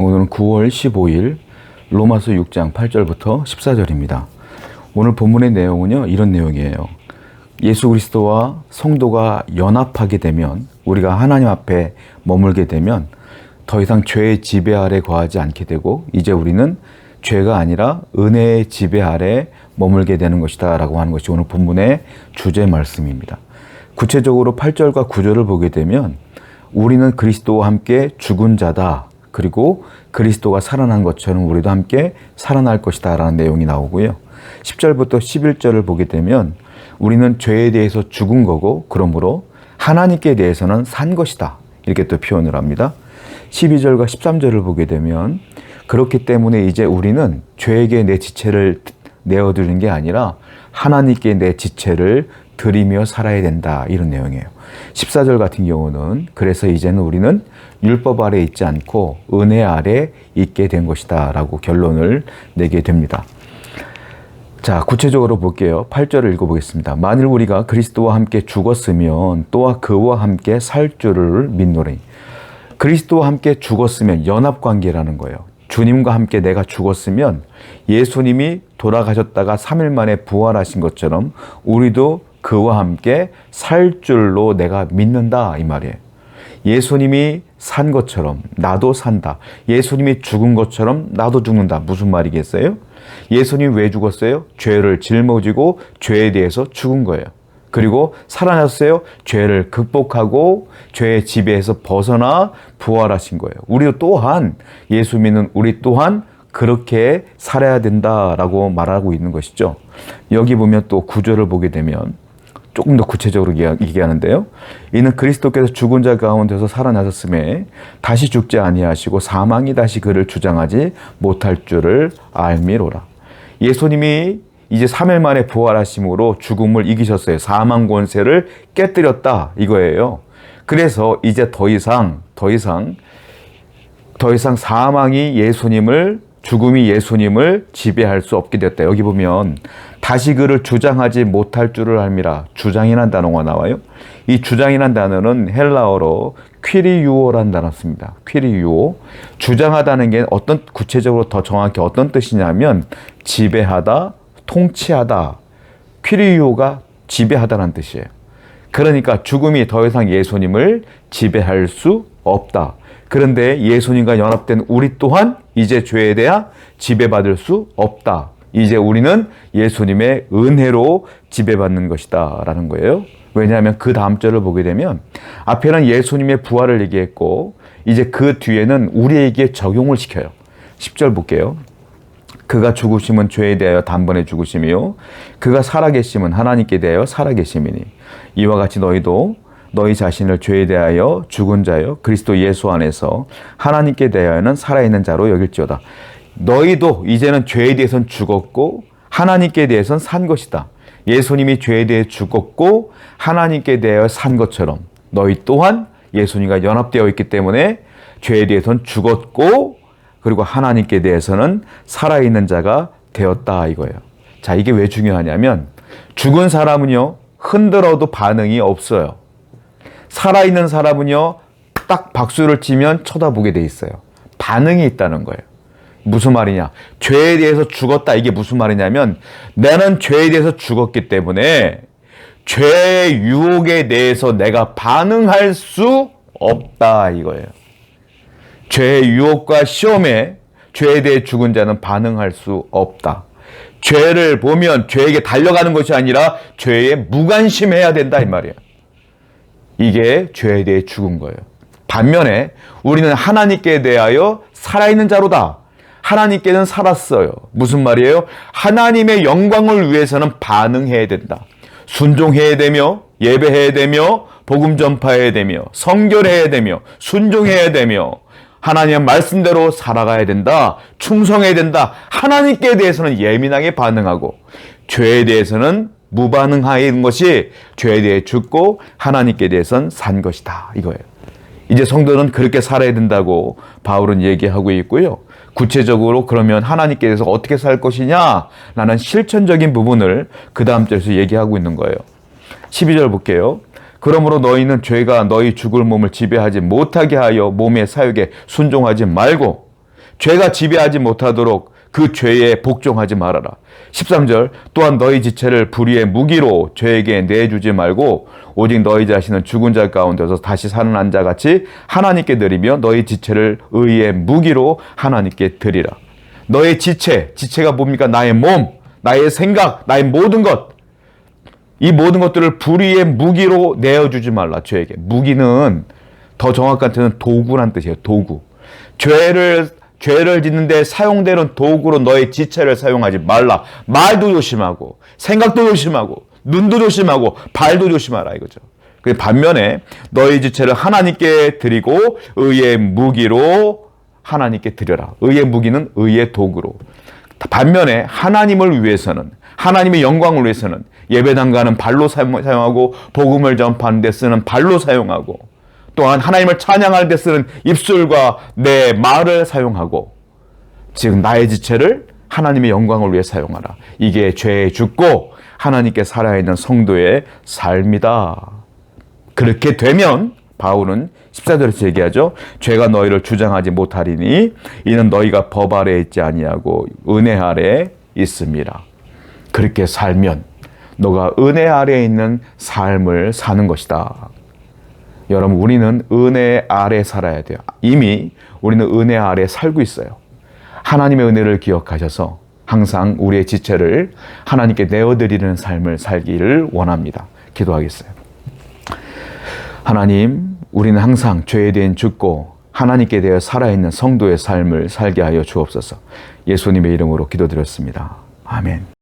오늘은 9월 15일 로마서 6장 8절부터 14절입니다. 오늘 본문의 내용은요, 이런 내용이에요. 예수 그리스도와 성도가 연합하게 되면, 우리가 하나님 앞에 머물게 되면 더 이상 죄의 지배 아래 거하지 않게 되고, 이제 우리는 죄가 아니라 은혜의 지배 아래 머물게 되는 것이다 라고 하는 것이 오늘 본문의 주제 말씀입니다. 구체적으로 8절과 9절을 보게 되면 우리는 그리스도와 함께 죽은 자다, 그리고 그리스도가 살아난 것처럼 우리도 함께 살아날 것이다 라는 내용이 나오고요. 10절부터 11절을 보게 되면 우리는 죄에 대해서 죽은 거고, 그러므로 하나님께 대해서는 산 것이다, 이렇게 또 표현을 합니다. 12절과 13절을 보게 되면 그렇기 때문에 이제 우리는 죄에게 내 지체를 내어드리는 게 아니라 하나님께 내 지체를 드리며 살아야 된다, 이런 내용이에요. 14절 같은 경우는 그래서 이제는 우리는 율법 아래 있지 않고 은혜 아래 있게 된 것이다 라고 결론을 내게 됩니다. 자, 구체적으로 볼게요. 8절을 읽어보겠습니다. 만일 우리가 그리스도와 함께 죽었으면 또한 그와 함께 살 줄을 믿노니. 그리스도와 함께 죽었으면 연합관계라는 거예요. 주님과 함께 내가 죽었으면 예수님이 돌아가셨다가 3일 만에 부활하신 것처럼 우리도 그와 함께 살 줄로 내가 믿는다, 이 말이에요. 예수님이 산 것처럼 나도 산다. 예수님이 죽은 것처럼 나도 죽는다. 무슨 말이겠어요? 예수님이 왜 죽었어요? 죄를 짊어지고 죄에 대해서 죽은 거예요. 그리고 살아났어요. 죄를 극복하고 죄의 지배에서 벗어나 부활하신 거예요. 우리도 또한, 예수 믿는 우리 또한 그렇게 살아야 된다라고 말하고 있는 것이죠. 여기 보면 또 구절을 보게 되면 조금 더 구체적으로 얘기하는데요. 이는 그리스도께서 죽은 자 가운데서 살아나셨음에 다시 죽지 아니하시고 사망이 다시 그를 주장하지 못할 줄을 알미로라. 예수님이 이제 3일 만에 부활하심으로 죽음을 이기셨어요. 사망 권세를 깨뜨렸다, 이거예요. 그래서 이제 더 이상 사망이 죽음이 예수님을 지배할 수 없게 됐다. 여기 보면 다시 그를 주장하지 못할 줄을 알미라. 주장이란 단어가 나와요. 이 주장이란 단어는 헬라어로 퀴리유오란 단어를 씁니다. 퀴리유오. 주장하다는 게 구체적으로 더 정확히 어떤 뜻이냐면 지배하다, 통치하다. 퀴리유오가 지배하다는 뜻이에요. 그러니까 죽음이 더 이상 예수님을 지배할 수 없다. 그런데 예수님과 연합된 우리 또한 이제 죄에 대하 지배받을 수 없다. 이제 우리는 예수님의 은혜로 지배받는 것이다 라는 거예요. 왜냐하면 그 다음 절을 보게 되면 앞에는 예수님의 부활을 얘기했고 이제 그 뒤에는 우리에게 적용을 시켜요. 10절 볼게요. 그가 죽으심은 죄에 대하여 단번에 죽으심이요 그가 살아계심은 하나님께 대하여 살아계심이니 이와 같이 너희도 너희 자신을 죄에 대하여 죽은 자여 그리스도 예수 안에서 하나님께 대하여는 살아있는 자로 여길지어다. 너희도 이제는 죄에 대해서는 죽었고 하나님께 대해서는 산 것이다. 예수님이 죄에 대해 죽었고 하나님께 대하여 산 것처럼 너희 또한 예수님과 연합되어 있기 때문에 죄에 대해서는 죽었고 그리고 하나님께 대해서는 살아있는 자가 되었다, 이거예요. 자, 이게 왜 중요하냐면 죽은 사람은요 흔들어도 반응이 없어요. 살아있는 사람은요 딱 박수를 치면 쳐다보게 돼 있어요. 반응이 있다는 거예요. 무슨 말이냐? 죄에 대해서 죽었다, 이게 무슨 말이냐면 나는 죄에 대해서 죽었기 때문에 죄의 유혹에 대해서 내가 반응할 수 없다, 이거예요. 죄의 유혹과 시험에 죄에 대해 죽은 자는 반응할 수 없다. 죄를 보면 죄에게 달려가는 것이 아니라 죄에 무관심해야 된다, 이 말이에요. 이게 죄에 대해 죽은 거예요. 반면에 우리는 하나님께 대하여 살아있는 자로다. 하나님께는 살았어요. 무슨 말이에요? 하나님의 영광을 위해서는 반응해야 된다. 순종해야 되며 예배해야 되며 복음 전파해야 되며 성결해야 되며 순종해야 되며 하나님의 말씀대로 살아가야 된다. 충성해야 된다. 하나님께 대해서는 예민하게 반응하고 죄에 대해서는 무반응하는 것이 죄에 대해 죽고 하나님께 대해서는 산 것이다, 이거예요. 이제 성도는 그렇게 살아야 된다고 바울은 얘기하고 있고요. 구체적으로 그러면 하나님께 대해서 어떻게 살 것이냐 라는 실천적인 부분을 그 다음 절에서 얘기하고 있는 거예요. 12절 볼게요. 그러므로 너희는 죄가 너희 죽을 몸을 지배하지 못하게 하여 몸의 사욕에 순종하지 말고 죄가 지배하지 못하도록 그 죄에 복종하지 말아라. 13절 또한 너희 지체를 불의의 무기로 죄에게 내주지 말고 오직 너희 자신은 죽은 자 가운데서 다시 살아난 자 같이 하나님께 드리며 너희 지체를 의의 무기로 하나님께 드리라. 너의 지체가 뭡니까? 나의 몸, 나의 생각, 나의 모든 것, 이 모든 것들을 불의의 무기로 내어주지 말라. 죄에게. 무기는 더 정확한 뜻은 도구란 뜻이에요. 도구. 죄를 짓는데 사용되는 도구로 너의 지체를 사용하지 말라. 말도 조심하고 생각도 조심하고 눈도 조심하고 발도 조심하라 이거죠. 반면에 너희 지체를 하나님께 드리고 의의 무기로 하나님께 드려라. 의의 무기는 의의 도구로. 반면에 하나님을 위해서는, 하나님의 영광을 위해서는 예배당 가는 발로 사용하고 복음을 전파하는 데 쓰는 발로 사용하고 또한 하나님을 찬양할 때 쓰는 입술과 내 말을 사용하고 지금 나의 지체를 하나님의 영광을 위해 사용하라. 이게 죄에 죽고 하나님께 살아있는 성도의 삶이다. 그렇게 되면 바울은 14절에서 얘기하죠. 죄가 너희를 주장하지 못하리니 이는 너희가 법 아래에 있지 아니하고 은혜 아래에 있음이라. 그렇게 살면 너가 은혜 아래에 있는 삶을 사는 것이다. 여러분, 우리는 은혜 아래 살아야 돼요. 이미 우리는 은혜 아래 살고 있어요. 하나님의 은혜를 기억하셔서 항상 우리의 지체를 하나님께 내어드리는 삶을 살기를 원합니다. 기도하겠어요. 하나님, 우리는 항상 죄에 대해 죽고 하나님께 대해 살아있는 성도의 삶을 살게 하여 주옵소서. 예수님의 이름으로 기도드렸습니다. 아멘.